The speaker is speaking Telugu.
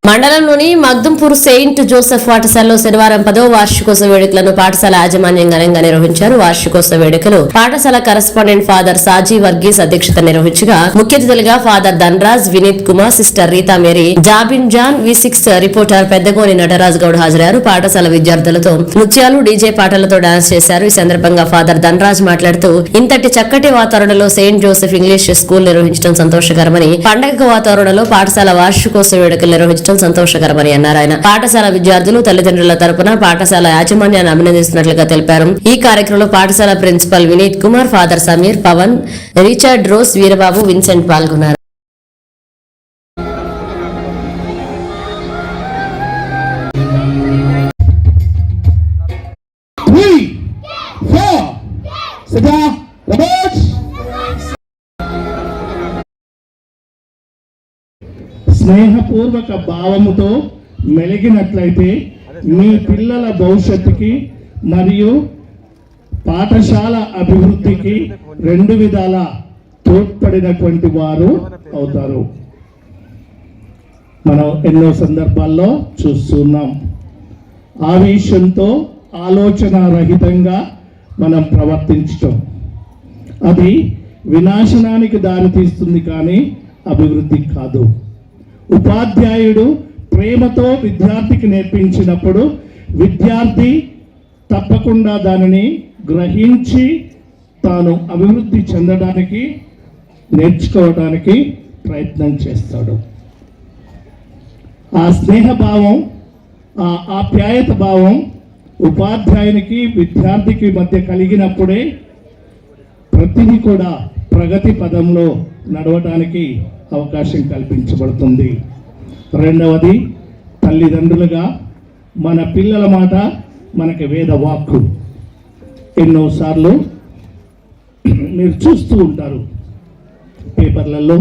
మండలంలోని మగ్దుంపూర్ సెయింట్ జోసెఫ్ పాఠశాలలో శనివారం 10వ వార్షికోత్సవ వేడుకలను పాఠశాల యాజమాన్యం ఘనంగా నిర్వహించారు. వార్షికోత్సవ వేడుకలు పాఠశాల కరెస్పాండెంట్ ఫాదర్ సాజీ వర్గీస్ అధ్యక్షత నిర్వహించగా ముఖ్య అతిథులుగా father Dhanraj, Vineeth Kumar, sister Rita Mary, Jabin John, V6 reporter Peddagoni Nataraj Goud హాజరయ్యారు. పాఠశాల విద్యార్థులతో నృత్యాలు, డీజే పాటలతో డాన్స్ చేశారు. ఈ సందర్భంగా ఫాదర్ ధనరాజ్ మాట్లాడుతూ ఇంతటి చక్కటి వాతావరణంలో సెయింట్ జోసెఫ్ ఇంగ్లీష్ స్కూల్ నిర్వహించడం సంతోషకరమని, పండగ వాతావరణంలో పాఠశాల వార్షికోత్సవ వేడుకలు నిర్వహించడం సంతోషకరమని అన్నారు. ఆయన పాఠశాల విద్యార్థులు, తల్లిదండ్రుల తరపున పాఠశాల యాజమాన్యాన్ని అభినందిస్తున్నట్లుగా తెలిపారు. ఈ కార్యక్రమంలో పాఠశాల principal Vineet Kumar, father Sameer, Pavan, Richard, Rose, Veerababu, Vincent పాల్గొన్నారు. స్నేహపూర్వక భావముతో మెలిగినట్లయితే మీ పిల్లల భవిష్యత్తుకి మరియు పాఠశాల అభివృద్ధికి రెండు విధాల తోడ్పడినటువంటి వారు అవుతారు. మనం ఎన్నో సందర్భాల్లో చూస్తున్నాం. ఆవేశంతో, ఆలోచన రహితంగా మనం ప్రవర్తించటం అది వినాశనానికి దారితీస్తుంది, కానీ అభివృద్ధికి కాదు. ఉపాధ్యాయుడు ప్రేమతో విద్యార్థికి నేర్పించినప్పుడు విద్యార్థి తప్పకుండా దానిని గ్రహించి తాను అభివృద్ధి చెందడానికి, నేర్చుకోవడానికి ప్రయత్నం చేస్తాడు. ఆ స్నేహభావం, ఆ ఆప్యాయత భావం ఉపాధ్యాయునికి, విద్యార్థికి మధ్య కలిగినప్పుడే ప్రతిదీ కూడా ప్రగతి పదంలో నడవడానికి అవకాశం కల్పించబడుతుంది. రెండవది, తల్లిదండ్రులుగా మన పిల్లల మాట మనకి వేద వాక్కు. ఎన్నోసార్లు మీరు చూస్తూ ఉంటారు పేపర్లలో